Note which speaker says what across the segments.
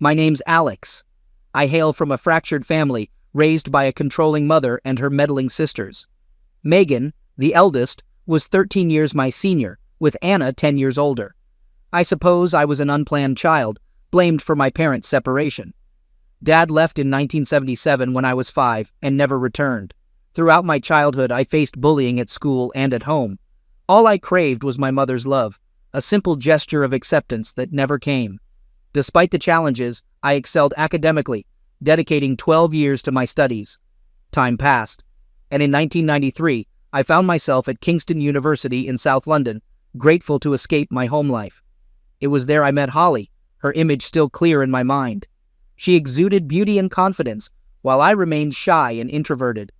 Speaker 1: My name's Alex. I hail from a fractured family raised by a controlling mother and her meddling sisters. Megan, the eldest, was 13 years my senior, with Anna 10 years older. I suppose I was an unplanned child, blamed for my parents' separation. Dad left in 1977 when I was 5 and never returned. Throughout my childhood, I faced bullying at school and at home. All I craved was my mother's love, a simple gesture of acceptance that never came. Despite the challenges, I excelled academically, dedicating 12 years to my studies. Time passed, and in 1993, I found myself at Kingston University in South London, grateful to escape my home life. It was there I met Holly, her image still clear in my mind. She exuded beauty and confidence, while I remained shy and introverted.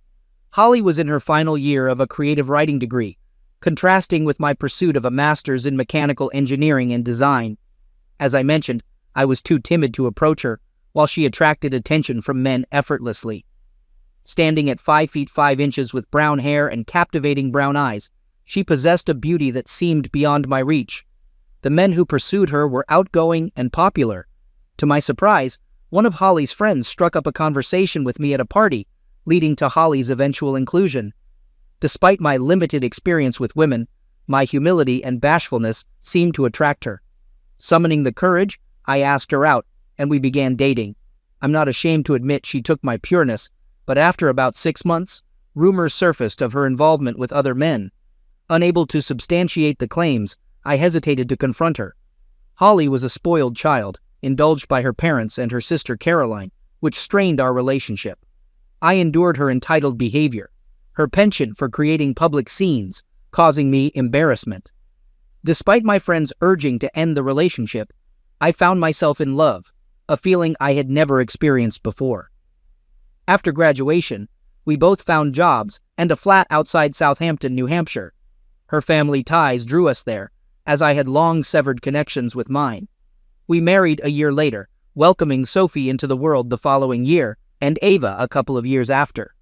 Speaker 1: Holly was in her final year of a creative writing degree, contrasting with my pursuit of a master's in mechanical engineering and design. As I mentioned, I was too timid to approach her, while she attracted attention from men effortlessly. Standing at 5 feet 5 inches with brown hair and captivating brown eyes, she possessed a beauty that seemed beyond my reach. The men who pursued her were outgoing and popular. To my surprise, one of Holly's friends struck up a conversation with me at a party, leading to Holly's eventual inclusion. Despite my limited experience with women, my humility and bashfulness seemed to attract her. Summoning the courage, I asked her out, and we began dating. I'm not ashamed to admit she took my pureness, but after about 6 months, rumors surfaced of her involvement with other men. Unable to substantiate the claims, I hesitated to confront her. Holly was a spoiled child, indulged by her parents and her sister Caroline, which strained our relationship. I endured her entitled behavior, her penchant for creating public scenes, causing me embarrassment. Despite my friends urging to end the relationship, I found myself in love, a feeling I had never experienced before. After graduation, we both found jobs and a flat outside Southampton, New Hampshire. Her family ties drew us there, as I had long severed connections with mine. We married a year later, welcoming Sophie into the world the following year, and Ava a couple of years after.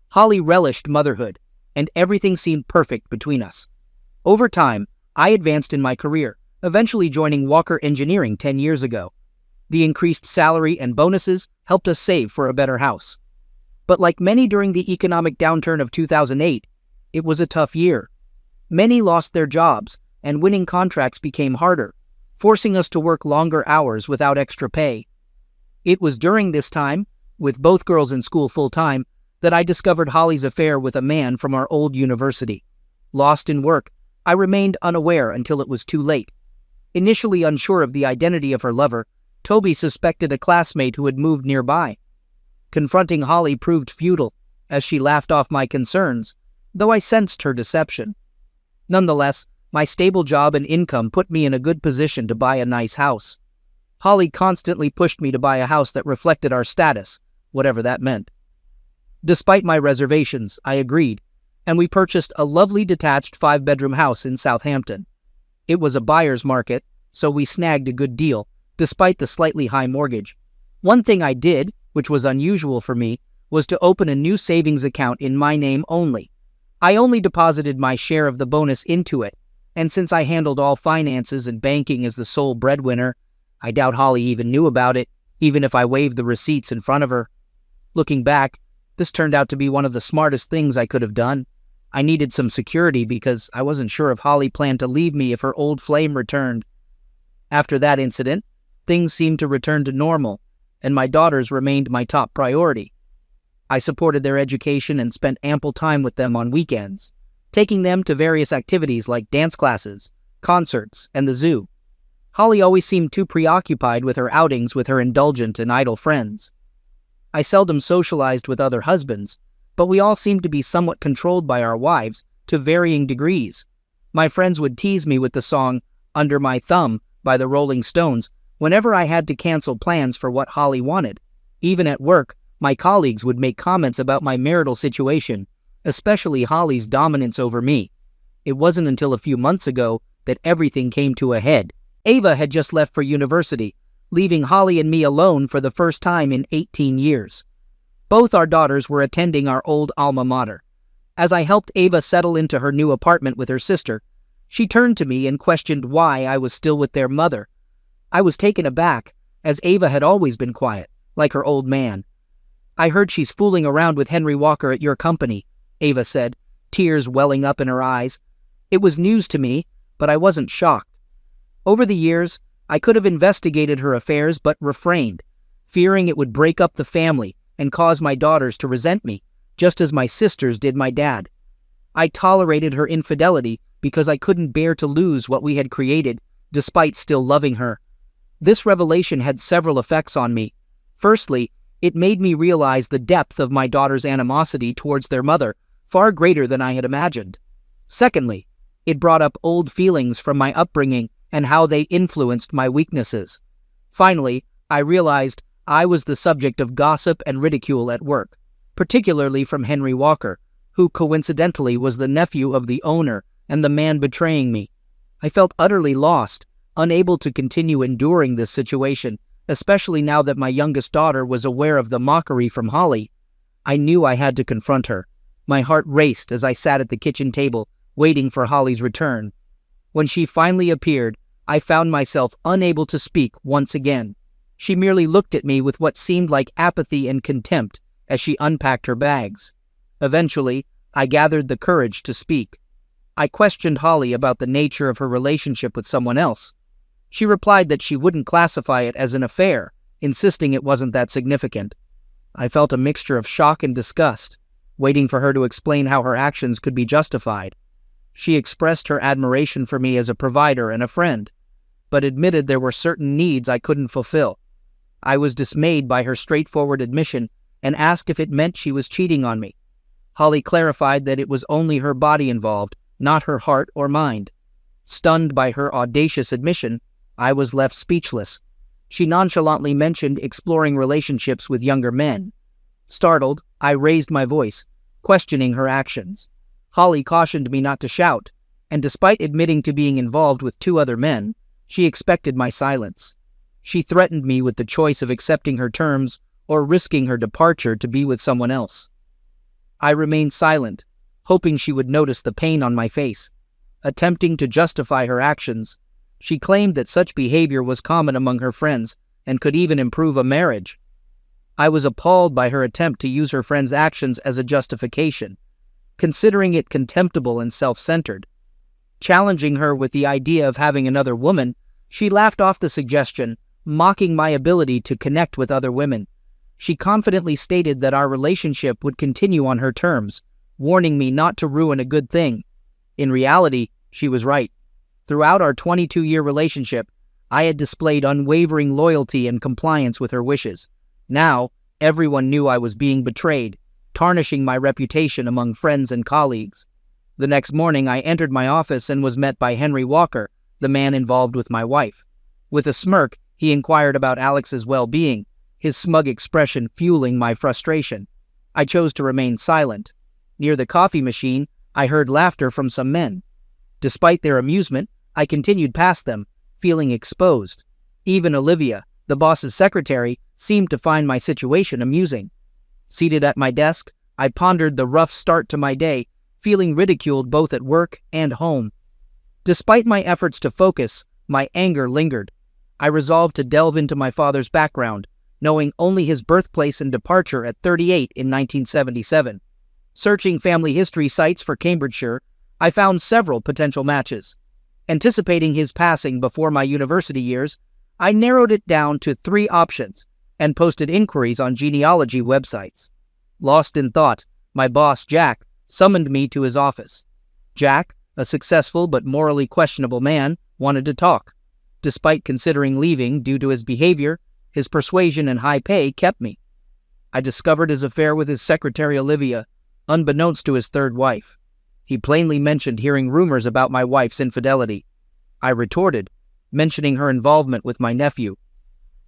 Speaker 1: Holly relished motherhood, and everything seemed perfect between us. Over time, I advanced in my career, eventually joining Walker Engineering 10 years ago. The increased salary and bonuses helped us save for a better house. But like many during the economic downturn of 2008, it was a tough year. Many lost their jobs, and winning contracts became harder, forcing us to work longer hours without extra pay. It was during this time, with both girls in school full-time, that I discovered Holly's affair with a man from our old university. Lost in work, I remained unaware until it was too late. Initially unsure of the identity of her lover, Toby suspected a classmate who had moved nearby. Confronting Holly proved futile, as she laughed off my concerns, though I sensed her deception. Nonetheless, my stable job and income put me in a good position to buy a nice house. Holly constantly pushed me to buy a house that reflected our status, whatever that meant. Despite my reservations, I agreed, and we purchased a lovely detached 5-bedroom house in Southampton. It was a buyer's market, so we snagged a good deal, despite the slightly high mortgage. One thing I did, which was unusual for me, was to open a new savings account in my name only. I only deposited my share of the bonus into it, and since I handled all finances and banking as the sole breadwinner, I doubt Holly even knew about it, even if I waved the receipts in front of her. Looking back, this turned out to be one of the smartest things I could have done. I needed some security because I wasn't sure if Holly planned to leave me if her old flame returned. After that incident, things seemed to return to normal, and my daughters remained my top priority. I supported their education and spent ample time with them on weekends, taking them to various activities like dance classes, concerts, and the zoo. Holly always seemed too preoccupied with her outings with her indulgent and idle friends. I seldom socialized with other husbands, but we all seemed to be somewhat controlled by our wives to varying degrees. My friends would tease me with the song "Under My Thumb" by the Rolling Stones whenever I had to cancel plans for what Holly wanted. Even at work, my colleagues would make comments about my marital situation, especially Holly's dominance over me. It wasn't until a few months ago that everything came to a head. Ava had just left for university, leaving Holly and me alone for the first time in 18 years. Both our daughters were attending our old alma mater. As I helped Ava settle into her new apartment with her sister, she turned to me and questioned why I was still with their mother. I was taken aback, as Ava had always been quiet, like her old man. "I heard she's fooling around with Henry Walker at your company," Ava said, tears welling up in her eyes. It was news to me, but I wasn't shocked. Over the years, I could have investigated her affairs but refrained, fearing it would break up the family and cause my daughters to resent me, just as my sisters did my dad. I tolerated her infidelity because I couldn't bear to lose what we had created, despite still loving her. This revelation had several effects on me. Firstly, it made me realize the depth of my daughters' animosity towards their mother, far greater than I had imagined. Secondly, it brought up old feelings from my upbringing and how they influenced my weaknesses. Finally, I realized I was the subject of gossip and ridicule at work, particularly from Henry Walker, who coincidentally was the nephew of the owner and the man betraying me. I felt utterly lost, unable to continue enduring this situation, especially now that my youngest daughter was aware of the mockery from Holly. I knew I had to confront her. My heart raced as I sat at the kitchen table, waiting for Holly's return. When she finally appeared, I found myself unable to speak once again. She merely looked at me with what seemed like apathy and contempt as she unpacked her bags. Eventually, I gathered the courage to speak. I questioned Holly about the nature of her relationship with someone else. She replied that she wouldn't classify it as an affair, insisting it wasn't that significant. I felt a mixture of shock and disgust, waiting for her to explain how her actions could be justified. She expressed her admiration for me as a provider and a friend, but admitted there were certain needs I couldn't fulfill. I was dismayed by her straightforward admission and asked if it meant she was cheating on me. Holly clarified that it was only her body involved, not her heart or mind. Stunned by her audacious admission, I was left speechless. She nonchalantly mentioned exploring relationships with younger men. Startled, I raised my voice, questioning her actions. Holly cautioned me not to shout, and despite admitting to being involved with 2 other men, she expected my silence. She threatened me with the choice of accepting her terms or risking her departure to be with someone else. I remained silent, hoping she would notice the pain on my face. Attempting to justify her actions, she claimed that such behavior was common among her friends and could even improve a marriage. I was appalled by her attempt to use her friend's actions as a justification, considering it contemptible and self-centered. Challenging her with the idea of having another woman, she laughed off the suggestion, mocking my ability to connect with other women. She confidently stated that our relationship would continue on her terms, warning me not to ruin a good thing. In reality, she was right. Throughout our 22-year relationship, I had displayed unwavering loyalty and compliance with her wishes. Now, everyone knew I was being betrayed, tarnishing my reputation among friends and colleagues. The next morning, I entered my office and was met by Henry Walker, the man involved with my wife. With a smirk, he inquired about Alex's well-being, his smug expression fueling my frustration. I chose to remain silent. Near the coffee machine, I heard laughter from some men. Despite their amusement, I continued past them, feeling exposed. Even Olivia, the boss's secretary, seemed to find my situation amusing. Seated at my desk, I pondered the rough start to my day, feeling ridiculed both at work and home. Despite my efforts to focus, my anger lingered. I resolved to delve into my father's background, knowing only his birthplace and departure at 38 in 1977. Searching family history sites for Cambridgeshire, I found several potential matches. Anticipating his passing before my university years, I narrowed it down to 3 options and posted inquiries on genealogy websites. Lost in thought, my boss, Jack, summoned me to his office. Jack, a successful but morally questionable man, wanted to talk. Despite considering leaving due to his behavior, his persuasion and high pay kept me. I discovered his affair with his secretary Olivia, unbeknownst to his 3rd wife. He plainly mentioned hearing rumors about my wife's infidelity. I retorted, mentioning her involvement with my nephew.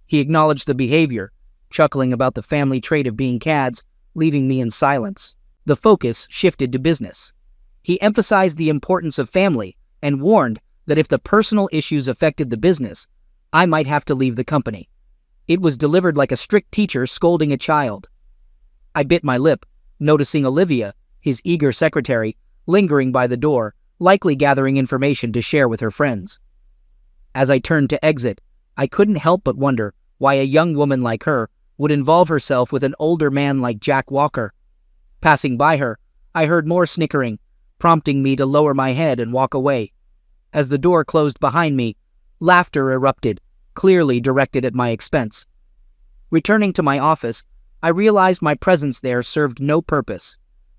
Speaker 1: He acknowledged the behavior, chuckling about the family trait of being cads, leaving me in silence. The focus shifted to business. He emphasized the importance of family and warned that if the personal issues affected the business, I might have to leave the company. It was delivered like a strict teacher scolding a child. I bit my lip, noticing Olivia, his eager secretary, lingering by the door, likely gathering information to share with her friends. As I turned to exit, I couldn't help but wonder why a young woman like her would involve herself with an older man like Jack Walker. Passing by her, I heard more snickering, prompting me to lower my head and walk away. As the door closed behind me, laughter erupted, clearly directed at my expense. Returning to my office, I realized my presence there served no purpose.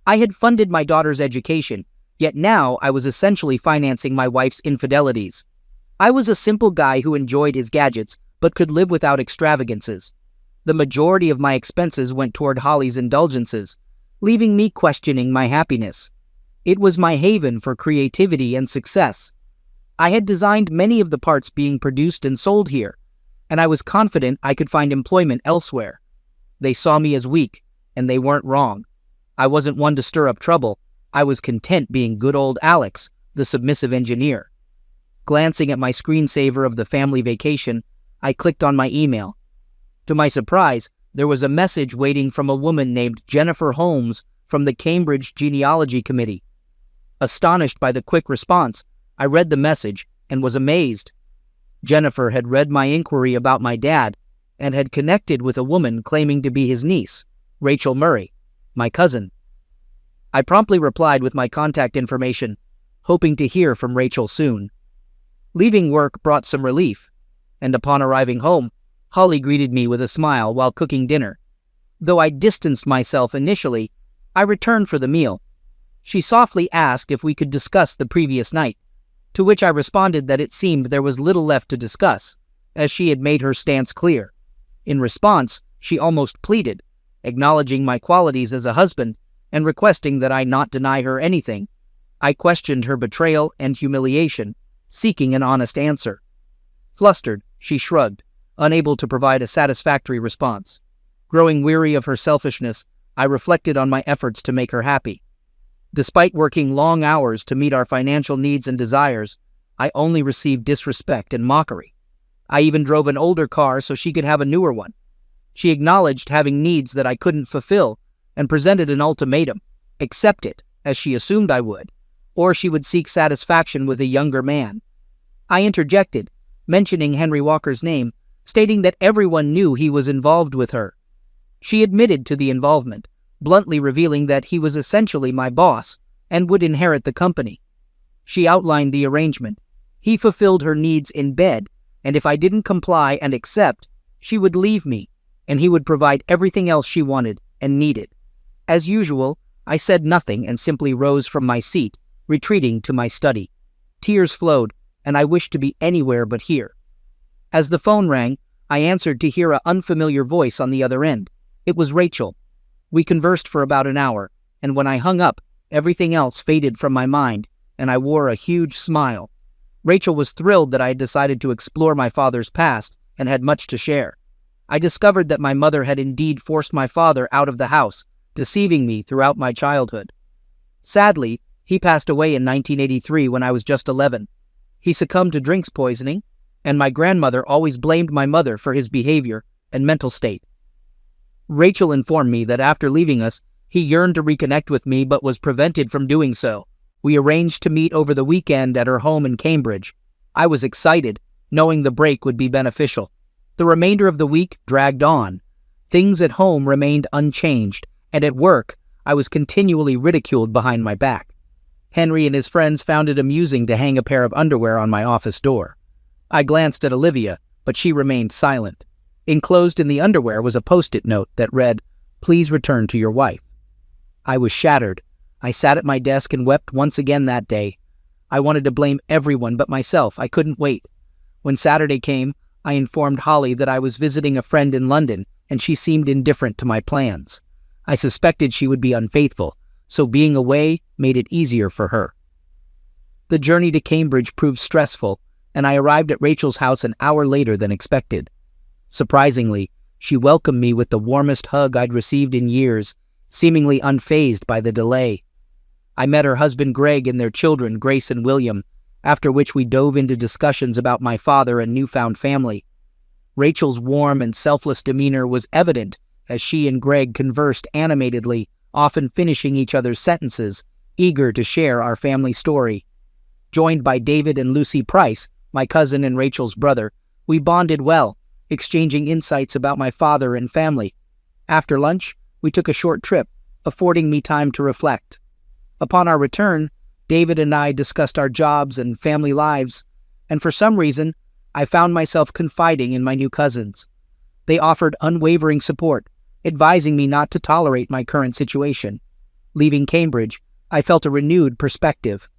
Speaker 1: I had funded my daughter's education, yet now I was essentially financing my wife's infidelities. I was a simple guy who enjoyed his gadgets, but could live without extravagances. The majority of my expenses went toward Holly's indulgences, leaving me questioning my happiness. It was my haven for creativity and success. I had designed many of the parts being produced and sold here, and I was confident I could find employment elsewhere. They saw me as weak, and they weren't wrong. I wasn't one to stir up trouble. I was content being good old Alex, the submissive engineer. Glancing at my screensaver of the family vacation, I clicked on my email. To my surprise, there was a message waiting from a woman named Jennifer Holmes from the Cambridge Genealogy Committee. Astonished by the quick response, I read the message and was amazed. Jennifer had read my inquiry about my dad and had connected with a woman claiming to be his niece, Rachel Murray, my cousin. I promptly replied with my contact information, hoping to hear from Rachel soon. Leaving work brought some relief, and upon arriving home, Holly greeted me with a smile while cooking dinner. Though I distanced myself initially, I returned for the meal. She softly asked if we could discuss the previous night, to which I responded that it seemed there was little left to discuss, as she had made her stance clear. In response, she almost pleaded, acknowledging my qualities as a husband and requesting that I not deny her anything. I questioned her betrayal and humiliation, seeking an honest answer. Flustered, she shrugged, unable to provide a satisfactory response. Growing weary of her selfishness, I reflected on my efforts to make her happy. Despite working long hours to meet our financial needs and desires, I only received disrespect and mockery. I even drove an older car so she could have a newer one. She acknowledged having needs that I couldn't fulfill and presented an ultimatum: accept it, as she assumed I would, or she would seek satisfaction with a younger man. I interjected, mentioning Henry Walker's name, stating that everyone knew he was involved with her. She admitted to the involvement, bluntly revealing that he was essentially my boss and would inherit the company. She outlined the arrangement. He fulfilled her needs in bed, and if I didn't comply and accept, she would leave me, and he would provide everything else she wanted and needed. As usual, I said nothing and simply rose from my seat, retreating to my study. Tears flowed, and I wished to be anywhere but here. As the phone rang, I answered to hear an unfamiliar voice on the other end. It was Rachel. We conversed for about an hour, and when I hung up, everything else faded from my mind, and I wore a huge smile. Rachel was thrilled that I had decided to explore my father's past and had much to share. I discovered that my mother had indeed forced my father out of the house, deceiving me throughout my childhood. Sadly, he passed away in 1983 when I was just 11. He succumbed to drinks poisoning, and my grandmother always blamed my mother for his behavior and mental state. Rachel informed me that after leaving us, he yearned to reconnect with me but was prevented from doing so. We arranged to meet over the weekend at her home in Cambridge. I was excited, knowing the break would be beneficial. The remainder of the week dragged on. Things at home remained unchanged, and at work, I was continually ridiculed behind my back. Henry and his friends found it amusing to hang a pair of underwear on my office door. I glanced at Olivia, but she remained silent. Enclosed in the underwear was a post-it note that read, "Please return to your wife." I was shattered. I sat at my desk and wept once again that day. I wanted to blame everyone but myself. I couldn't wait. When Saturday came, I informed Holly that I was visiting a friend in London, and she seemed indifferent to my plans. I suspected she would be unfaithful, so being away made it easier for her. The journey to Cambridge proved stressful, and I arrived at Rachel's house an hour later than expected. Surprisingly, she welcomed me with the warmest hug I'd received in years, seemingly unfazed by the delay. I met her husband Greg and their children, Grace and William, after which we dove into discussions about my father and newfound family. Rachel's warm and selfless demeanor was evident as she and Greg conversed animatedly, often finishing each other's sentences, eager to share our family story. Joined by David and Lucy Price, my cousin and Rachel's brother, we bonded well, exchanging insights about my father and family. After lunch, we took a short trip, affording me time to reflect. Upon our return, David and I discussed our jobs and family lives, and for some reason, I found myself confiding in my new cousins. They offered unwavering support, advising me not to tolerate my current situation. Leaving Cambridge, I felt a renewed perspective.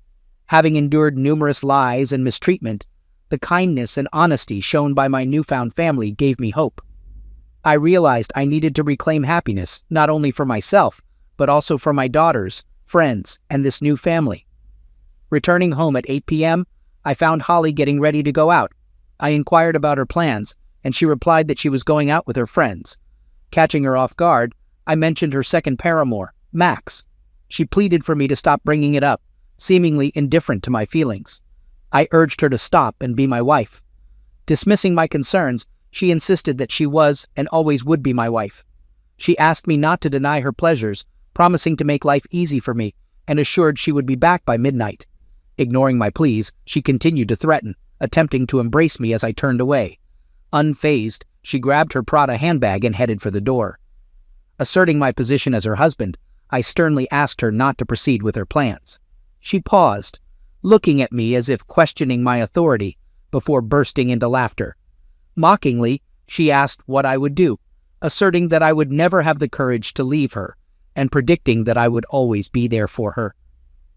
Speaker 1: Having endured numerous lies and mistreatment, the kindness and honesty shown by my newfound family gave me hope. I realized I needed to reclaim happiness, not only for myself, but also for my daughters, friends, and this new family. Returning home at 8 p.m., I found Holly getting ready to go out. I inquired about her plans, and she replied that she was going out with her friends. Catching her off guard, I mentioned her second paramour, Max. She pleaded for me to stop bringing it up, seemingly indifferent to my feelings. I urged her to stop and be my wife. Dismissing my concerns, she insisted that she was and always would be my wife. She asked me not to deny her pleasures, promising to make life easy for me, and assured she would be back by midnight. Ignoring my pleas, she continued to threaten, attempting to embrace me as I turned away. Unfazed, she grabbed her Prada handbag and headed for the door. Asserting my position as her husband, I sternly asked her not to proceed with her plans. She paused, looking at me as if questioning my authority, before bursting into laughter. Mockingly, she asked what I would do, asserting that I would never have the courage to leave her, and predicting that I would always be there for her.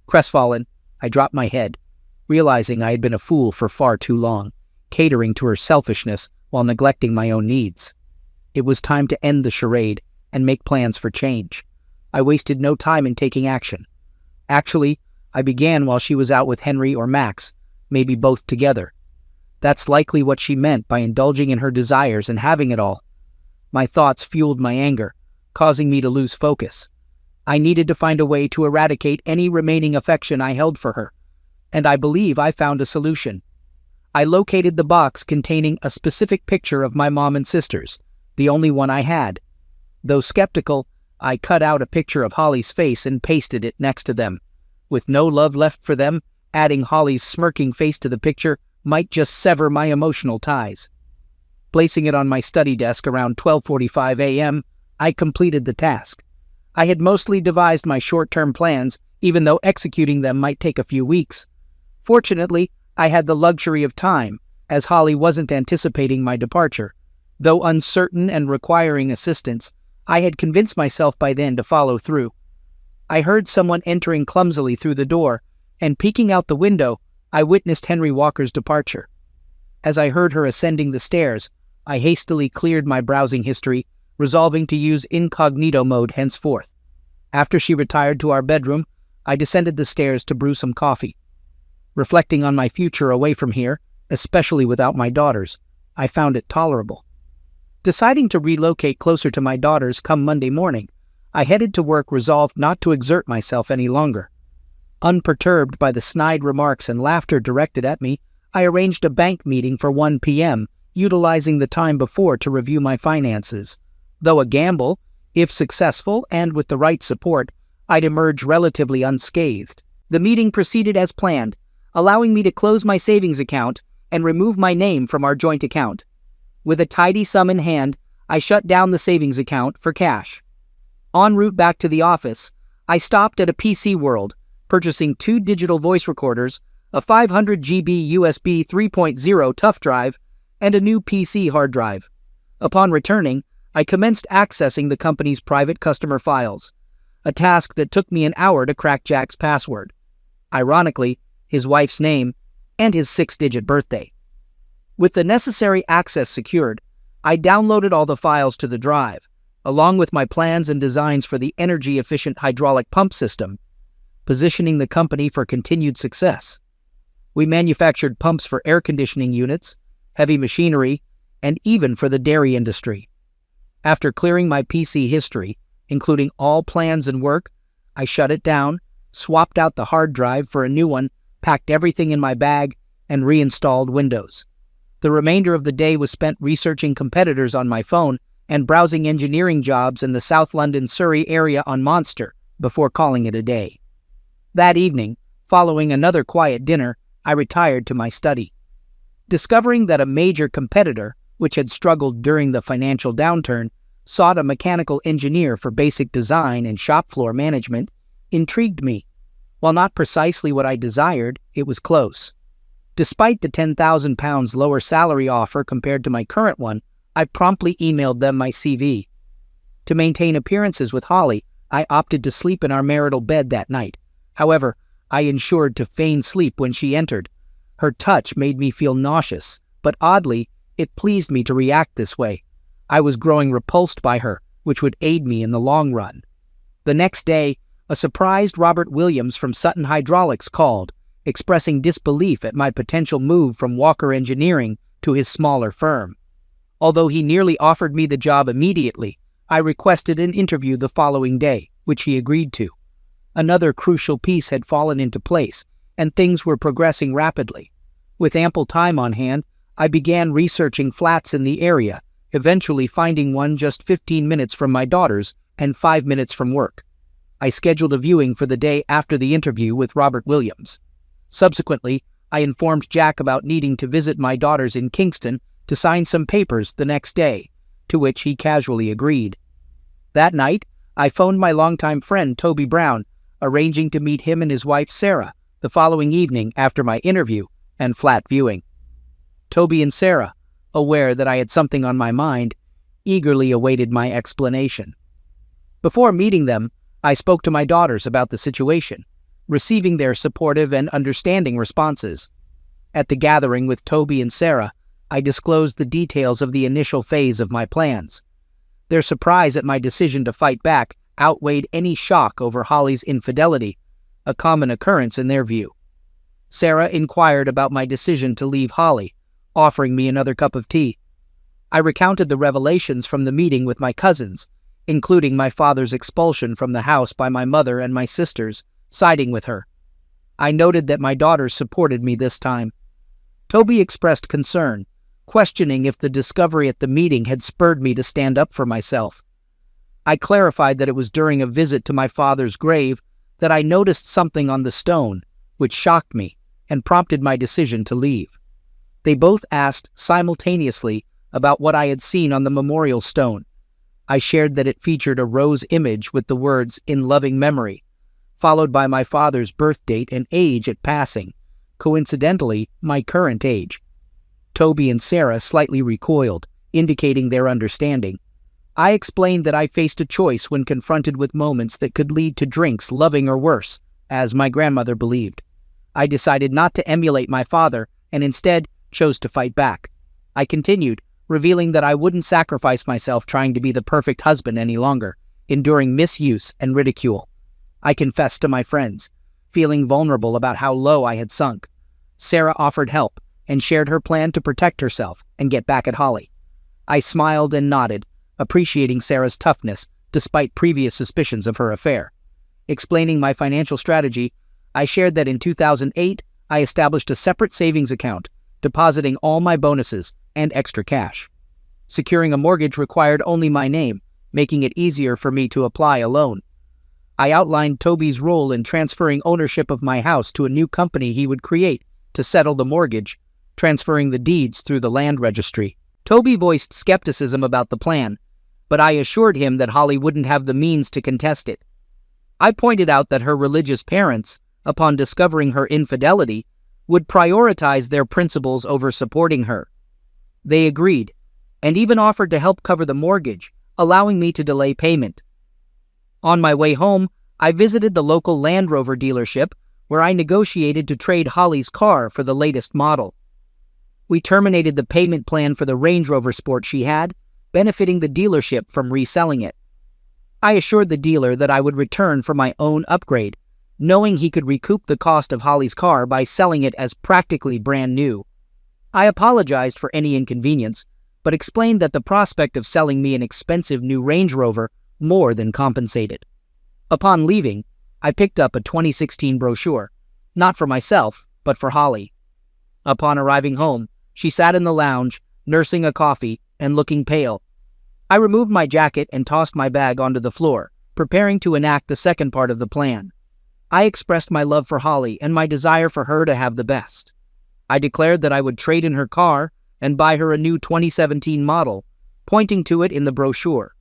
Speaker 1: Crestfallen, I dropped my head, realizing I had been a fool for far too long, catering to her selfishness while neglecting my own needs. It was time to end the charade and make plans for change. I wasted no time in taking action. Actually, I began while she was out with Henry or Max, maybe both together. That's likely what she meant by indulging in her desires and having it all. My thoughts fueled my anger, causing me to lose focus. I needed to find a way to eradicate any remaining affection I held for her, and I believe I found a solution. I located the box containing a specific picture of my mom and sisters, the only one I had. Though skeptical, I cut out a picture of Holly's face and pasted it next to them. With no love left for them, adding Holly's smirking face to the picture might just sever my emotional ties. Placing it on my study desk around 12:45 a.m., I completed the task. I had mostly devised my short-term plans, even though executing them might take a few weeks. Fortunately, I had the luxury of time, as Holly wasn't anticipating my departure. Though uncertain and requiring assistance, I had convinced myself by then to follow through. I heard someone entering clumsily through the door, and peeking out the window, I witnessed Henry Walker's departure. As I heard her ascending the stairs, I hastily cleared my browsing history, resolving to use incognito mode henceforth. After she retired to our bedroom, I descended the stairs to brew some coffee. Reflecting on my future away from here, especially without my daughters, I found it tolerable. Deciding to relocate closer to my daughters come Monday morning, I headed to work resolved not to exert myself any longer. Unperturbed by the snide remarks and laughter directed at me, I arranged a bank meeting for 1 p.m., utilizing the time before to review my finances. Though a gamble, if successful and with the right support, I'd emerge relatively unscathed. The meeting proceeded as planned, allowing me to close my savings account and remove my name from our joint account. With a tidy sum in hand, I shut down the savings account for cash. En route back to the office, I stopped at a PC World, purchasing 2 digital voice recorders, a 500 GB USB 3.0 tough drive, and a new PC hard drive. Upon returning, I commenced accessing the company's private customer files, a task that took me an hour to crack Jack's password. Ironically, his wife's name, and his 6-digit birthday. With the necessary access secured, I downloaded all the files to the drive, along with my plans and designs for the energy-efficient hydraulic pump system, positioning the company for continued success. We manufactured pumps for air conditioning units, heavy machinery, and even for the dairy industry. After clearing my PC history, including all plans and work, I shut it down, swapped out the hard drive for a new one, packed everything in my bag, and reinstalled Windows. The remainder of the day was spent researching competitors on my phone and browsing engineering jobs in the South London Surrey area on Monster before calling it a day. That evening, following another quiet dinner, I retired to my study. Discovering that a major competitor, which had struggled during the financial downturn, sought a mechanical engineer for basic design and shop floor management, intrigued me. While not precisely what I desired, it was close. Despite the £10,000 lower salary offer compared to my current one, I promptly emailed them my CV. To maintain appearances with Holly, I opted to sleep in our marital bed that night. However, I ensured to feign sleep when she entered. Her touch made me feel nauseous, but oddly, it pleased me to react this way. I was growing repulsed by her, which would aid me in the long run. The next day, a surprised Robert Williams from Sutton Hydraulics called, expressing disbelief at my potential move from Walker Engineering to his smaller firm. Although he nearly offered me the job immediately, I requested an interview the following day, which he agreed to. Another crucial piece had fallen into place, and things were progressing rapidly. With ample time on hand, I began researching flats in the area, eventually finding one just 15 minutes from my daughter's and 5 minutes from work. I scheduled a viewing for the day after the interview with Robert Williams. Subsequently, I informed Jack about needing to visit my daughters in Kingston to sign some papers the next day, to which he casually agreed. That night, I phoned my longtime friend Toby Brown, arranging to meet him and his wife Sarah the following evening after my interview and flat viewing. Toby and Sarah, aware that I had something on my mind, eagerly awaited my explanation. Before meeting them, I spoke to my daughters about the situation, receiving their supportive and understanding responses. At the gathering with Toby and Sarah, I disclosed the details of the initial phase of my plans. Their surprise at my decision to fight back outweighed any shock over Holly's infidelity, a common occurrence in their view. Sarah inquired about my decision to leave Holly, offering me another cup of tea. I recounted the revelations from the meeting with my cousins, including my father's expulsion from the house by my mother and my sisters, siding with her. I noted that my daughters supported me this time. Toby expressed concern, questioning if the discovery at the meeting had spurred me to stand up for myself. I clarified that it was during a visit to my father's grave that I noticed something on the stone, which shocked me and prompted my decision to leave. They both asked simultaneously about what I had seen on the memorial stone. I shared that it featured a rose image with the words "in loving memory," followed by my father's birth date and age at passing, coincidentally my current age. Toby and Sarah slightly recoiled, indicating their understanding. I explained that I faced a choice when confronted with moments that could lead to drinks, loving or worse, as my grandmother believed. I decided not to emulate my father and instead chose to fight back. I continued, revealing that I wouldn't sacrifice myself trying to be the perfect husband any longer, enduring misuse and ridicule. I confessed to my friends, feeling vulnerable about how low I had sunk. Sarah offered help and shared her plan to protect herself and get back at Holly. I smiled and nodded, appreciating Sarah's toughness despite previous suspicions of her affair. Explaining my financial strategy, I shared that in 2008, I established a separate savings account, depositing all my bonuses and extra cash. Securing a mortgage required only my name, making it easier for me to apply a loan. I outlined Toby's role in transferring ownership of my house to a new company he would create to settle the mortgage, transferring the deeds through the land registry. Toby voiced skepticism about the plan, but I assured him that Holly wouldn't have the means to contest it. I pointed out that her religious parents, upon discovering her infidelity, would prioritize their principles over supporting her. They agreed, and even offered to help cover the mortgage, allowing me to delay payment. On my way home, I visited the local Land Rover dealership, where I negotiated to trade Holly's car for the latest model. We terminated the payment plan for the Range Rover Sport she had, benefiting the dealership from reselling it. I assured the dealer that I would return for my own upgrade, knowing he could recoup the cost of Holly's car by selling it as practically brand new. I apologized for any inconvenience, but explained that the prospect of selling me an expensive new Range Rover more than compensated. Upon leaving, I picked up a 2016 brochure, not for myself, but for Holly. Upon arriving home, she sat in the lounge, nursing a coffee and looking pale. I removed my jacket and tossed my bag onto the floor, preparing to enact the second part of the plan. I expressed my love for Holly and my desire for her to have the best. I declared that I would trade in her car, and buy her a new 2017 model, pointing to it in the brochure.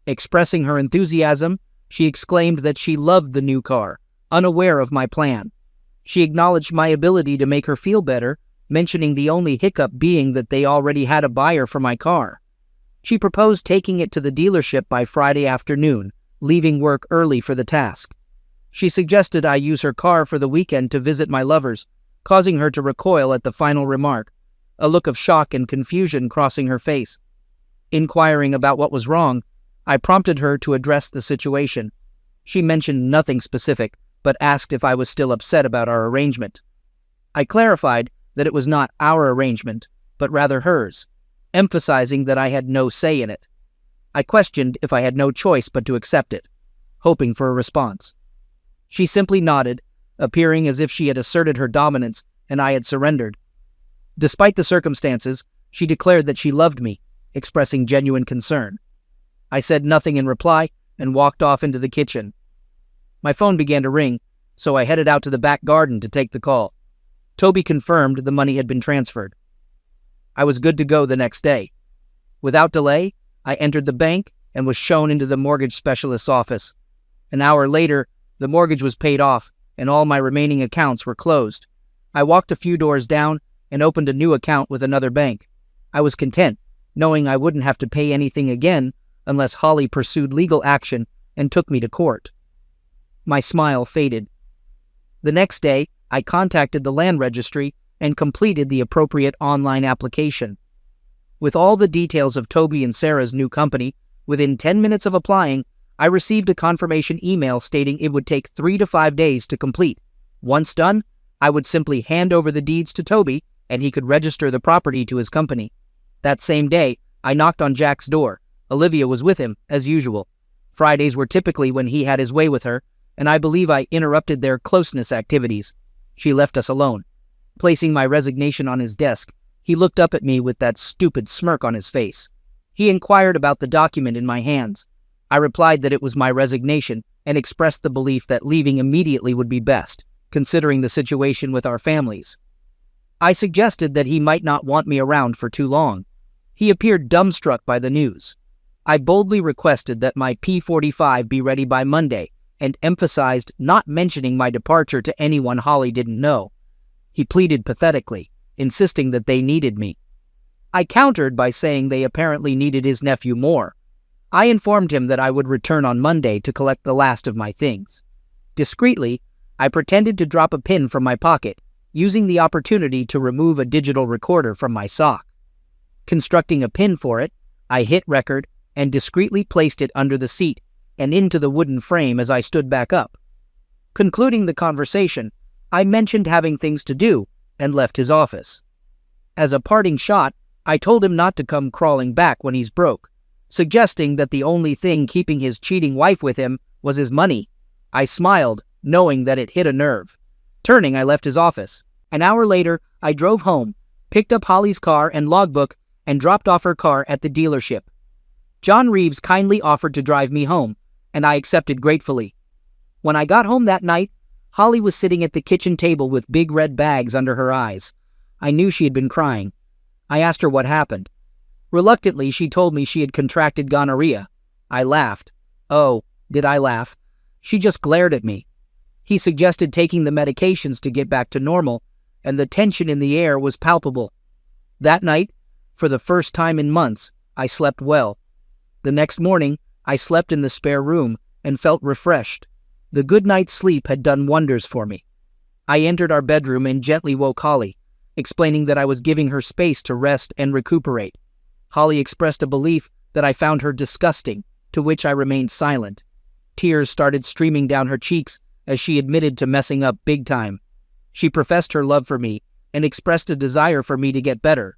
Speaker 1: Expressing her enthusiasm, she exclaimed that she loved the new car, unaware of my plan. She acknowledged my ability to make her feel better, mentioning the only hiccup being that they already had a buyer for my car. She proposed taking it to the dealership by Friday afternoon, leaving work early for the task. She suggested I use her car for the weekend to visit my lovers, causing her to recoil at the final remark, a look of shock and confusion crossing her face. Inquiring about what was wrong, I prompted her to address the situation. She mentioned nothing specific, but asked if I was still upset about our arrangement. I clarified that it was not our arrangement, but rather hers, emphasizing that I had no say in it. I questioned if I had no choice but to accept it, hoping for a response. She simply nodded, appearing as if she had asserted her dominance and I had surrendered. Despite the circumstances, she declared that she loved me, expressing genuine concern. I said nothing in reply and walked off into the kitchen. My phone began to ring, so I headed out to the back garden to take the call. Toby confirmed the money had been transferred. I was good to go the next day. Without delay, I entered the bank and was shown into the mortgage specialist's office. An hour later, the mortgage was paid off and all my remaining accounts were closed. I walked a few doors down and opened a new account with another bank. I was content, knowing I wouldn't have to pay anything again unless Holly pursued legal action and took me to court. My smile faded. The next day, I contacted the land registry and completed the appropriate online application. With all the details of Toby and Sarah's new company, within 10 minutes of applying, I received a confirmation email stating it would take 3 to 5 days to complete. Once done, I would simply hand over the deeds to Toby and he could register the property to his company. That same day, I knocked on Jack's door. Olivia was with him, as usual. Fridays were typically when he had his way with her, and I believe I interrupted their closeness activities. She left us alone. Placing my resignation on his desk, he looked up at me with that stupid smirk on his face. He inquired about the document in my hands. I replied that it was my resignation and expressed the belief that leaving immediately would be best, considering the situation with our families. I suggested that he might not want me around for too long. He appeared dumbstruck by the news. I boldly requested that my P45 be ready by Monday and emphasized not mentioning my departure to anyone Holly didn't know. He pleaded pathetically, insisting that they needed me. I countered by saying they apparently needed his nephew more. I informed him that I would return on Monday to collect the last of my things. Discreetly, I pretended to drop a pin from my pocket, using the opportunity to remove a digital recorder from my sock. Constructing a pin for it, I hit record and discreetly placed it under the seat and into the wooden frame as I stood back up. Concluding the conversation, I mentioned having things to do and left his office. As a parting shot, I told him not to come crawling back when he's broke, suggesting that the only thing keeping his cheating wife with him was his money. I smiled, knowing that it hit a nerve. Turning, I left his office. An hour later, I drove home, picked up Holly's car and logbook, and dropped off her car at the dealership. John Reeves kindly offered to drive me home, and I accepted gratefully. When I got home that night, Holly was sitting at the kitchen table with big red bags under her eyes. I knew she had been crying. I asked her what happened. Reluctantly, she told me she had contracted gonorrhea. I laughed. Oh, did I laugh? She just glared at me. He suggested taking the medications to get back to normal, and the tension in the air was palpable. That night, for the first time in months, I slept well. The next morning, I slept in the spare room and felt refreshed. The good night's sleep had done wonders for me. I entered our bedroom and gently woke Holly, explaining that I was giving her space to rest and recuperate. Holly expressed a belief that I found her disgusting, to which I remained silent. Tears started streaming down her cheeks as she admitted to messing up big time. She professed her love for me and expressed a desire for me to get better.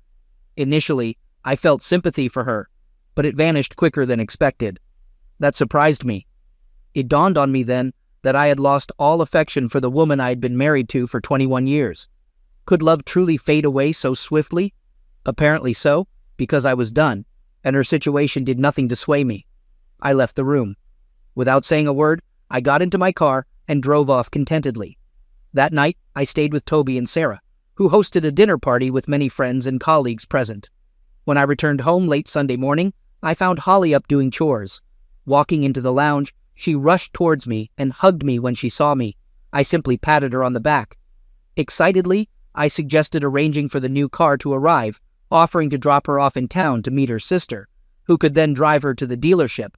Speaker 1: Initially, I felt sympathy for her, but it vanished quicker than expected. That surprised me. It dawned on me then that I had lost all affection for the woman I had been married to for 21 years. Could love truly fade away so swiftly? Apparently so, because I was done, and her situation did nothing to sway me. I left the room. Without saying a word, I got into my car and drove off contentedly. That night, I stayed with Toby and Sarah, who hosted a dinner party with many friends and colleagues present. When I returned home late Sunday morning, I found Holly up doing chores. Walking into the lounge, she rushed towards me and hugged me when she saw me. I simply patted her on the back. Excitedly, I suggested arranging for the new car to arrive, offering to drop her off in town to meet her sister, who could then drive her to the dealership.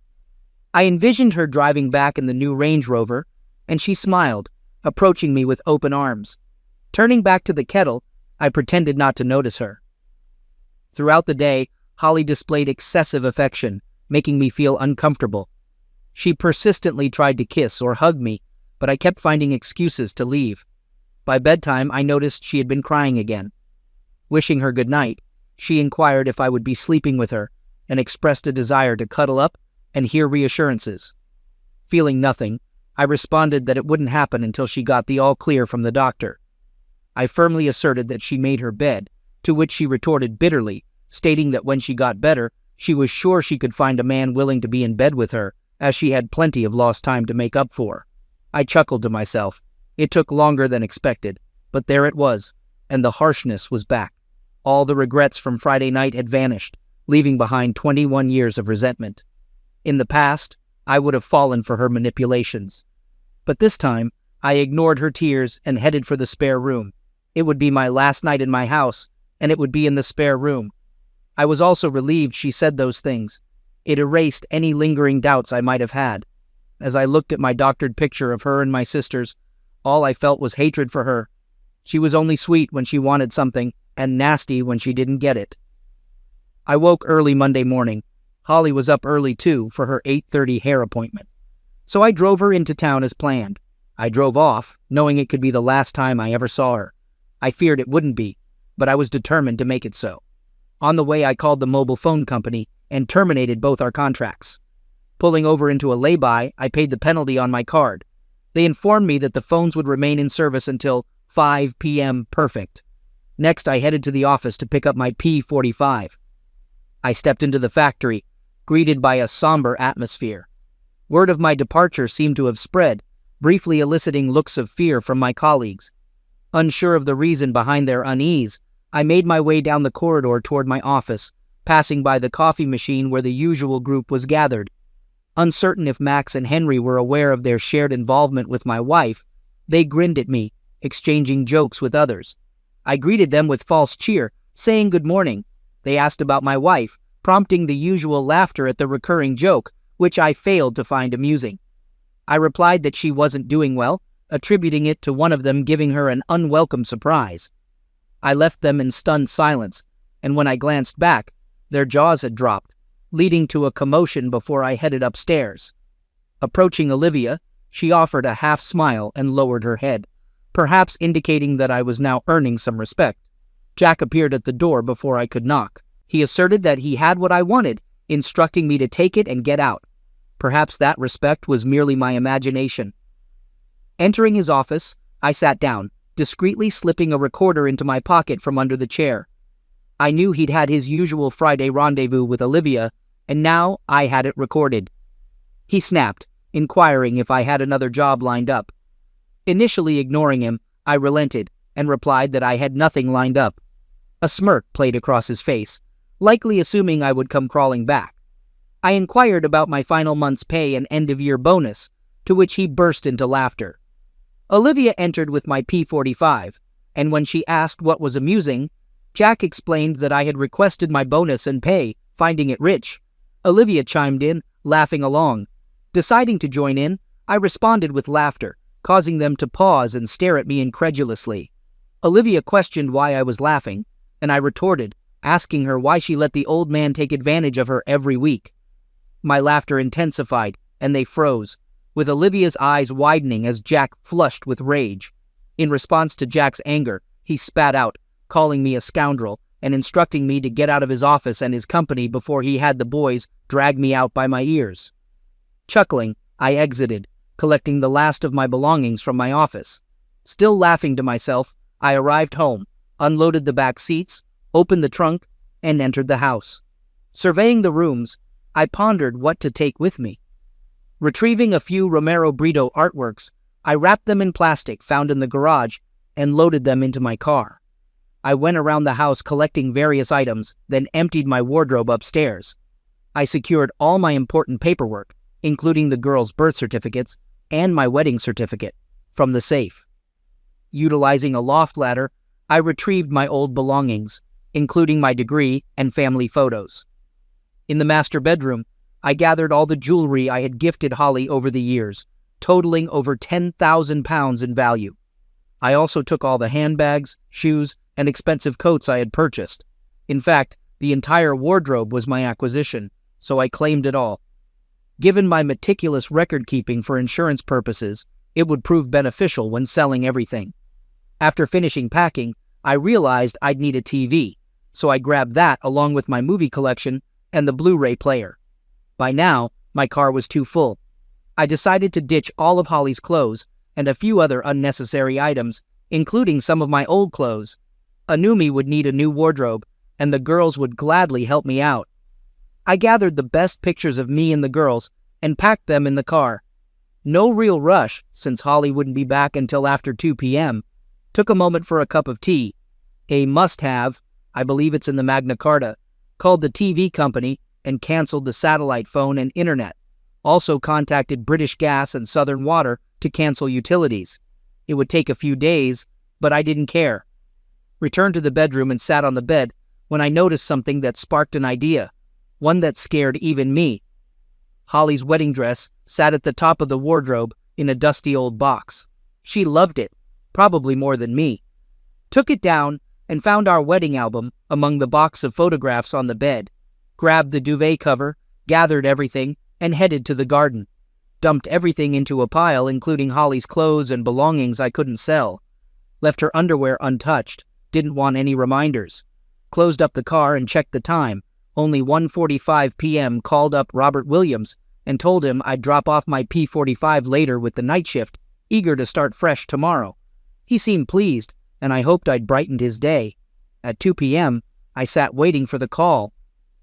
Speaker 1: I envisioned her driving back in the new Range Rover, and she smiled, approaching me with open arms. Turning back to the kettle, I pretended not to notice her. Throughout the day, Holly displayed excessive affection, making me feel uncomfortable. She persistently tried to kiss or hug me, but I kept finding excuses to leave. By bedtime, I noticed she had been crying again. Wishing her good night, she inquired if I would be sleeping with her and expressed a desire to cuddle up and hear reassurances. Feeling nothing, I responded that it wouldn't happen until she got the all-clear from the doctor. I firmly asserted that she made her bed, to which she retorted bitterly, stating that when she got better, she was sure she could find a man willing to be in bed with her, as she had plenty of lost time to make up for. I chuckled to myself. It took longer than expected, but there it was, and the harshness was back. All the regrets from Friday night had vanished, leaving behind 21 years of resentment. In the past, I would have fallen for her manipulations. But this time, I ignored her tears and headed for the spare room. It would be my last night in my house, and it would be in the spare room. I was also relieved she said those things. It erased any lingering doubts I might have had. As I looked at my doctored picture of her and my sisters, all I felt was hatred for her. She was only sweet when she wanted something, and nasty when she didn't get it. I woke early Monday morning. Holly was up early too for her 8:30 hair appointment. So I drove her into town as planned. I drove off, knowing it could be the last time I ever saw her. I feared it wouldn't be, but I was determined to make it so. On the way, I called the mobile phone company and terminated both our contracts. Pulling over into a lay-by, I paid the penalty on my card. They informed me that the phones would remain in service until 5 p.m. perfect. Next, I headed to the office to pick up my P45. I stepped into the factory, greeted by a somber atmosphere. Word of my departure seemed to have spread, briefly eliciting looks of fear from my colleagues. Unsure of the reason behind their unease, I made my way down the corridor toward my office, passing by the coffee machine where the usual group was gathered. Uncertain if Max and Henry were aware of their shared involvement with my wife, they grinned at me, exchanging jokes with others. I greeted them with false cheer, saying good morning. They asked about my wife, prompting the usual laughter at the recurring joke, which I failed to find amusing. I replied that she wasn't doing well, attributing it to one of them giving her an unwelcome surprise. I left them in stunned silence, and when I glanced back, their jaws had dropped, leading to a commotion before I headed upstairs. Approaching Olivia, she offered a half smile and lowered her head, perhaps indicating that I was now earning some respect. Jack appeared at the door before I could knock. He asserted that he had what I wanted, instructing me to take it and get out. Perhaps that respect was merely my imagination. Entering his office, I sat down, discreetly slipping a recorder into my pocket from under the chair. I knew he'd had his usual Friday rendezvous with Olivia, and now I had it recorded. He snapped, inquiring if I had another job lined up. Initially ignoring him, I relented and replied that I had nothing lined up. A smirk played across his face, likely assuming I would come crawling back. I inquired about my final month's pay and end-of-year bonus, to which he burst into laughter. Olivia entered with my P45, and when she asked what was amusing, Jack explained that I had requested my bonus and pay, finding it rich. Olivia chimed in, laughing along. Deciding to join in, I responded with laughter, causing them to pause and stare at me incredulously. Olivia questioned why I was laughing, and I retorted, asking her why she let the old man take advantage of her every week. My laughter intensified, and they froze, with Olivia's eyes widening as Jack flushed with rage. In response to Jack's anger, he spat out, calling me a scoundrel and instructing me to get out of his office and his company before he had the boys drag me out by my ears. Chuckling, I exited, collecting the last of my belongings from my office. Still laughing to myself, I arrived home, unloaded the back seats, opened the trunk, and entered the house. Surveying the rooms, I pondered what to take with me. Retrieving a few Romero Brito artworks, I wrapped them in plastic found in the garage and loaded them into my car. I went around the house collecting various items, then emptied my wardrobe upstairs. I secured all my important paperwork, including the girls' birth certificates and my wedding certificate, from the safe. Utilizing a loft ladder, I retrieved my old belongings, including my degree and family photos. In the master bedroom, I gathered all the jewelry I had gifted Holly over the years, totaling over 10,000 pounds in value. I also took all the handbags, shoes, and expensive coats I had purchased. In fact, the entire wardrobe was my acquisition, so I claimed it all. Given my meticulous record-keeping for insurance purposes, it would prove beneficial when selling everything. After finishing packing, I realized I'd need a TV, so I grabbed that along with my movie collection and the Blu-ray player. By now, my car was too full. I decided to ditch all of Holly's clothes and a few other unnecessary items, including some of my old clothes. Anumi would need a new wardrobe, and the girls would gladly help me out. I gathered the best pictures of me and the girls and packed them in the car. No real rush, since Holly wouldn't be back until after 2 p.m. Took a moment for a cup of tea. A must-have, I believe it's in the Magna Carta, called the TV company and canceled the satellite phone and internet. Also contacted British Gas and Southern Water to cancel utilities. It would take a few days, but I didn't care. Returned to the bedroom and sat on the bed when I noticed something that sparked an idea, one that scared even me. Holly's wedding dress sat at the top of the wardrobe in a dusty old box. She loved it, probably more than me. Took it down and found our wedding album among the box of photographs on the bed, grabbed the duvet cover, gathered everything, and headed to the garden. Dumped everything into a pile, including Holly's clothes and belongings I couldn't sell. Left her underwear untouched, didn't want any reminders. Closed up the car and checked the time. Only 1:45 p.m. Called up Robert Williams and told him I'd drop off my P45 later with the night shift, eager to start fresh tomorrow. He seemed pleased, and I hoped I'd brightened his day. At 2 p.m., I sat waiting for the call.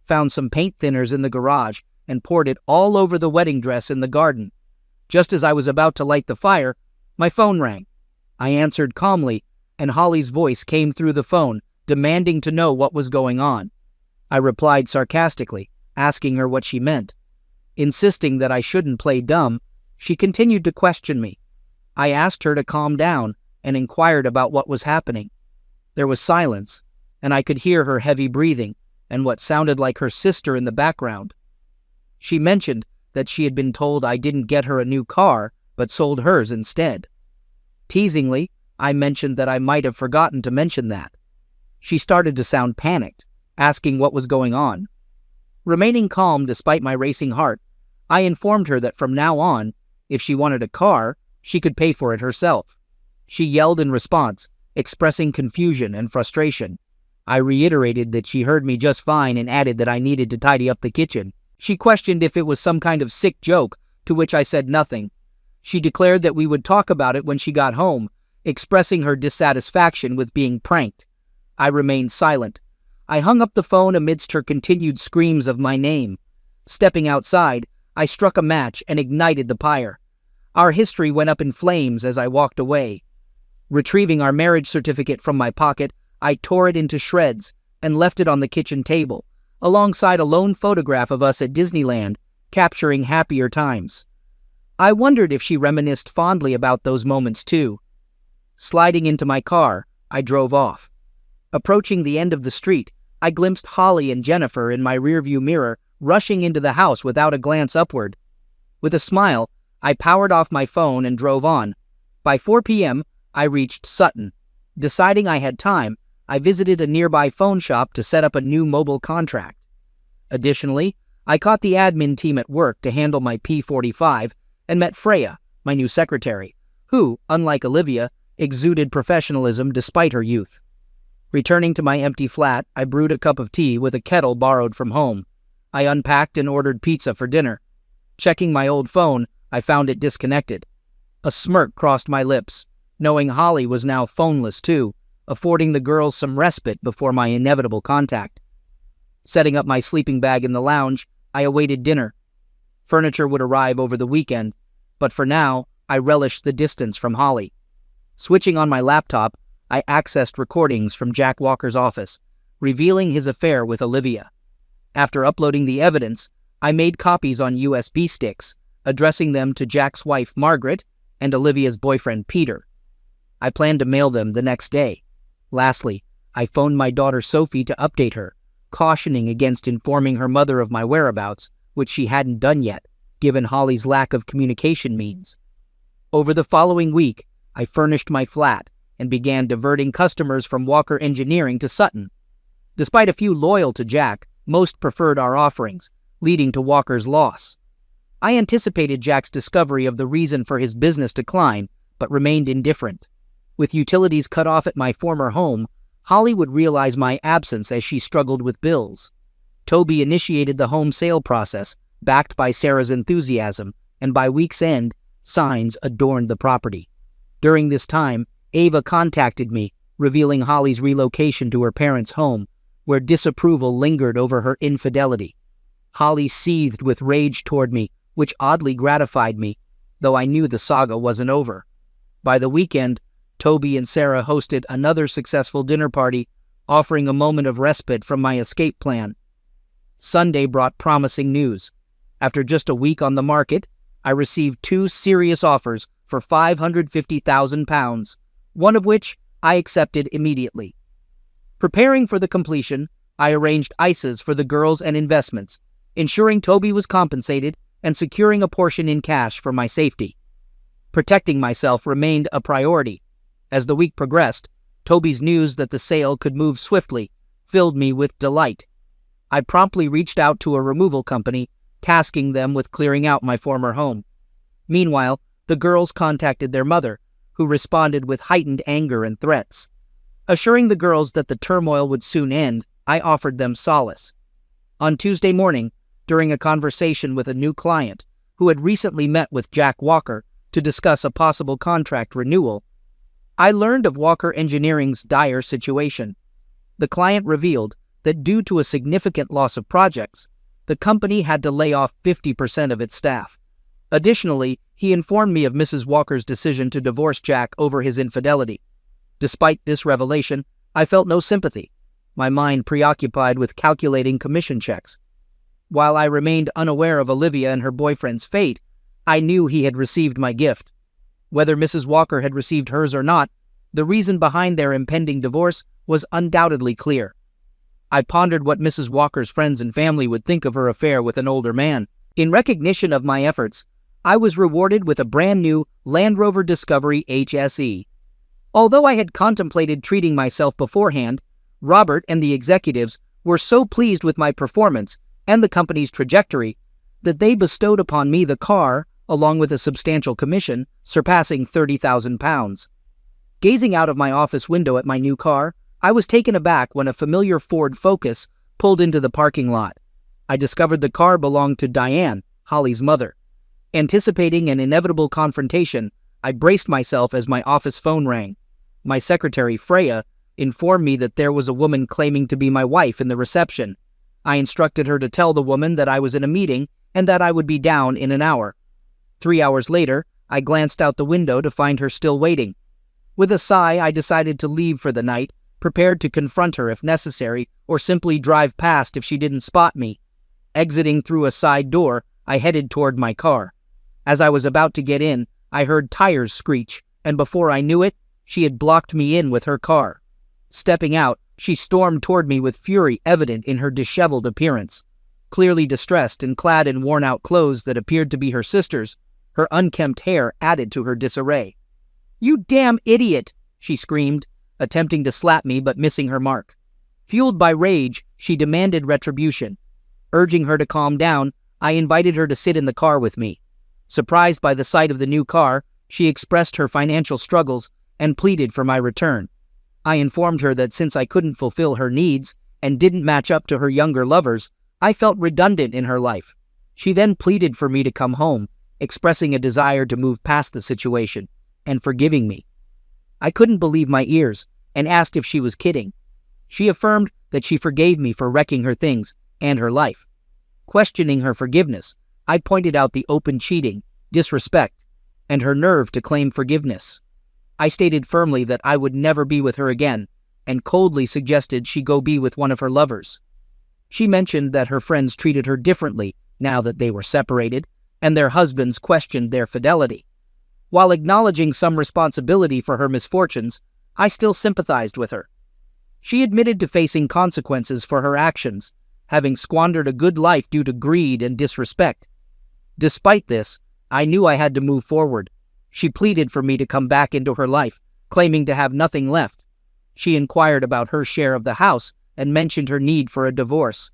Speaker 1: Found some paint thinners in the garage and poured it all over the wedding dress in the garden. Just as I was about to light the fire, my phone rang. I answered calmly, and Holly's voice came through the phone, demanding to know what was going on. I replied sarcastically, asking her what she meant. Insisting that I shouldn't play dumb, she continued to question me. I asked her to calm down and inquired about what was happening. There was silence, and I could hear her heavy breathing and what sounded like her sister in the background. She mentioned that she had been told I didn't get her a new car, but sold hers instead. Teasingly, I mentioned that I might have forgotten to mention that. She started to sound panicked, asking what was going on. Remaining calm despite my racing heart, I informed her that from now on, if she wanted a car, she could pay for it herself. She yelled in response, expressing confusion and frustration. I reiterated that she heard me just fine and added that I needed to tidy up the kitchen. She questioned if it was some kind of sick joke, to which I said nothing. She declared that we would talk about it when she got home, expressing her dissatisfaction with being pranked. I remained silent. I hung up the phone amidst her continued screams of my name. Stepping outside, I struck a match and ignited the pyre. Our history went up in flames as I walked away. Retrieving our marriage certificate from my pocket, I tore it into shreds and left it on the kitchen table, alongside a lone photograph of us at Disneyland, capturing happier times. I wondered if she reminisced fondly about those moments too. Sliding into my car, I drove off. Approaching the end of the street, I glimpsed Holly and Jennifer in my rearview mirror, rushing into the house without a glance upward. With a smile, I powered off my phone and drove on. By 4 p.m., I reached Sutton. Deciding I had time, I visited a nearby phone shop to set up a new mobile contract. Additionally, I caught the admin team at work to handle my P45 and met Freya, my new secretary, who, unlike Olivia, exuded professionalism despite her youth. Returning to my empty flat, I brewed a cup of tea with a kettle borrowed from home. I unpacked and ordered pizza for dinner. Checking my old phone, I found it disconnected. A smirk crossed my lips, knowing Holly was now phoneless too, affording the girls some respite before my inevitable contact. Setting up my sleeping bag in the lounge, I awaited dinner. Furniture would arrive over the weekend, but for now, I relished the distance from Holly. Switching on my laptop, I accessed recordings from Jack Walker's office, revealing his affair with Olivia. After uploading the evidence, I made copies on USB sticks, addressing them to Jack's wife, Margaret, and Olivia's boyfriend, Peter. I planned to mail them the next day. Lastly, I phoned my daughter Sophie to update her, cautioning against informing her mother of my whereabouts, which she hadn't done yet, given Holly's lack of communication means. Over the following week, I furnished my flat and began diverting customers from Walker Engineering to Sutton. Despite a few loyal to Jack, most preferred our offerings, leading to Walker's loss. I anticipated Jack's discovery of the reason for his business decline, but remained indifferent. With utilities cut off at my former home, Holly would realize my absence as she struggled with bills. Toby initiated the home sale process, backed by Sarah's enthusiasm, and by week's end, signs adorned the property. During this time, Ava contacted me, revealing Holly's relocation to her parents' home, where disapproval lingered over her infidelity. Holly seethed with rage toward me, which oddly gratified me, though I knew the saga wasn't over. By the weekend, Toby and Sarah hosted another successful dinner party, offering a moment of respite from my escape plan. Sunday brought promising news. After just a week on the market, I received 2 serious offers for £550,000, one of which I accepted immediately. Preparing for the completion, I arranged ISAs for the girls and investments, ensuring Toby was compensated and securing a portion in cash for my safety. Protecting myself remained a priority. As the week progressed, Toby's news that the sale could move swiftly filled me with delight. I promptly reached out to a removal company, tasking them with clearing out my former home. Meanwhile, the girls contacted their mother, who responded with heightened anger and threats. Assuring the girls that the turmoil would soon end, I offered them solace. On Tuesday morning, during a conversation with a new client who had recently met with Jack Walker to discuss a possible contract renewal, I learned of Walker Engineering's dire situation. The client revealed that due to a significant loss of projects, the company had to lay off 50% of its staff. Additionally, he informed me of Mrs. Walker's decision to divorce Jack over his infidelity. Despite this revelation, I felt no sympathy, my mind preoccupied with calculating commission checks. While I remained unaware of Olivia and her boyfriend's fate, I knew he had received my gift. Whether Mrs. Walker had received hers or not, the reason behind their impending divorce was undoubtedly clear. I pondered what Mrs. Walker's friends and family would think of her affair with an older man. In recognition of my efforts, I was rewarded with a brand new Land Rover Discovery HSE. Although I had contemplated treating myself beforehand, Robert and the executives were so pleased with my performance and the company's trajectory that they bestowed upon me the car, along with a substantial commission, surpassing £30,000. Gazing out of my office window at my new car, I was taken aback when a familiar Ford Focus pulled into the parking lot. I discovered the car belonged to Diane, Holly's mother. Anticipating an inevitable confrontation, I braced myself as my office phone rang. My secretary, Freya, informed me that there was a woman claiming to be my wife in the reception. I instructed her to tell the woman that I was in a meeting and that I would be down in an hour. 3 hours later, I glanced out the window to find her still waiting. With a sigh, I decided to leave for the night, prepared to confront her if necessary, or simply drive past if she didn't spot me. Exiting through a side door, I headed toward my car. As I was about to get in, I heard tires screech, and before I knew it, she had blocked me in with her car. Stepping out, she stormed toward me with fury evident in her disheveled appearance. Clearly distressed and clad in worn-out clothes that appeared to be her sister's, her unkempt hair added to her disarray. "You damn idiot!" she screamed, attempting to slap me but missing her mark. Fueled by rage, she demanded retribution. Urging her to calm down, I invited her to sit in the car with me. Surprised by the sight of the new car, she expressed her financial struggles and pleaded for my return. I informed her that since I couldn't fulfill her needs and didn't match up to her younger lovers, I felt redundant in her life. She then pleaded for me to come home, expressing a desire to move past the situation and forgiving me. I couldn't believe my ears and asked if she was kidding. She affirmed that she forgave me for wrecking her things and her life. Questioning her forgiveness, I pointed out the open cheating, disrespect, and her nerve to claim forgiveness. I stated firmly that I would never be with her again, and coldly suggested she go be with one of her lovers. She mentioned that her friends treated her differently now that they were separated, and their husbands questioned their fidelity. While acknowledging some responsibility for her misfortunes, I still sympathized with her. She admitted to facing consequences for her actions, having squandered a good life due to greed and disrespect. Despite this, I knew I had to move forward. She pleaded for me to come back into her life, claiming to have nothing left. She inquired about her share of the house and mentioned her need for a divorce.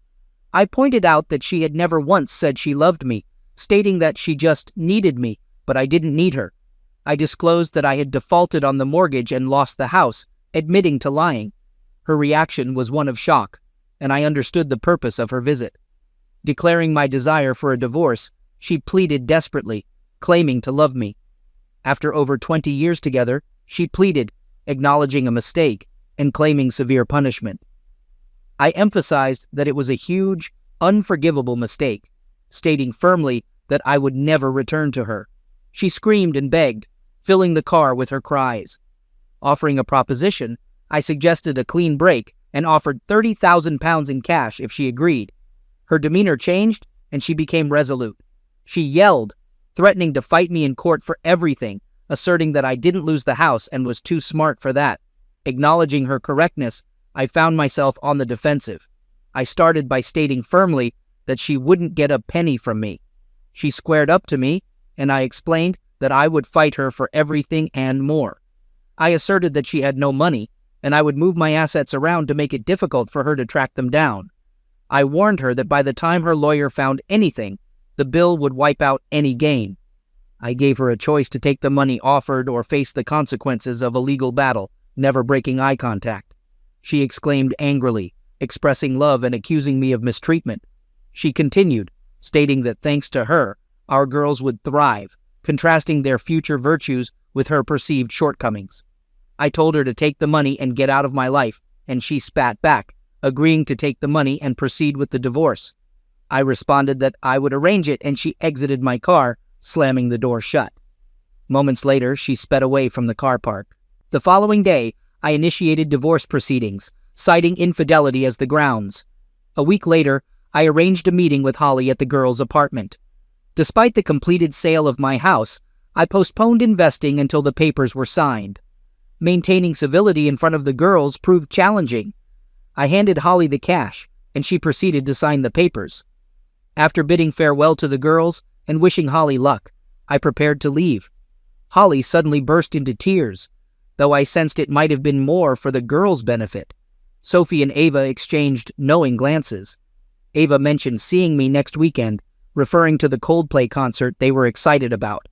Speaker 1: I pointed out that she had never once said she loved me, stating that she just needed me, but I didn't need her. I disclosed that I had defaulted on the mortgage and lost the house, admitting to lying. Her reaction was one of shock, and I understood the purpose of her visit. Declaring my desire for a divorce, she pleaded desperately, claiming to love me. After over 20 years together, she pleaded, acknowledging a mistake and claiming severe punishment. I emphasized that it was a huge, unforgivable mistake, stating firmly that I would never return to her. She screamed and begged, filling the car with her cries. Offering a proposition, I suggested a clean break and offered 30,000 pounds in cash if she agreed. Her demeanor changed and she became resolute. She yelled, threatening to fight me in court for everything, asserting that I didn't lose the house and was too smart for that. Acknowledging her correctness, I found myself on the defensive. I started by stating firmly that she wouldn't get a penny from me. She squared up to me, and I explained that I would fight her for everything and more. I asserted that she had no money, and I would move my assets around to make it difficult for her to track them down. I warned her that by the time her lawyer found anything, the bill would wipe out any gain. I gave her a choice to take the money offered or face the consequences of a legal battle, never breaking eye contact. She exclaimed angrily, expressing love and accusing me of mistreatment. She continued, stating that thanks to her, our girls would thrive, contrasting their future virtues with her perceived shortcomings. I told her to take the money and get out of my life, and she spat back, agreeing to take the money and proceed with the divorce. I responded that I would arrange it, and she exited my car, slamming the door shut. Moments later, she sped away from the car park. The following day, I initiated divorce proceedings, citing infidelity as the grounds. A week later, I arranged a meeting with Holly at the girls' apartment. Despite the completed sale of my house, I postponed investing until the papers were signed. Maintaining civility in front of the girls proved challenging. I handed Holly the cash, and she proceeded to sign the papers. After bidding farewell to the girls and wishing Holly luck, I prepared to leave. Holly suddenly burst into tears, though I sensed it might have been more for the girls' benefit. Sophie and Ava exchanged knowing glances. Ava mentioned seeing me next weekend, referring to the Coldplay concert they were excited about.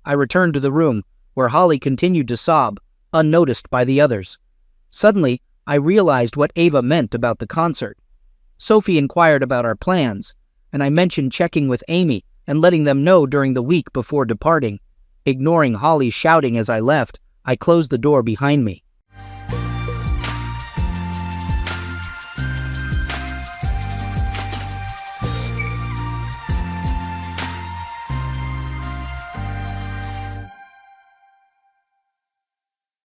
Speaker 1: I returned to the room, where Holly continued to sob, unnoticed by the others. Suddenly, I realized what Ava meant about the concert. Sophie inquired about our plans, and I mentioned checking with Amy and letting them know during the week before departing. Ignoring Holly's shouting as I left, I closed the door behind me.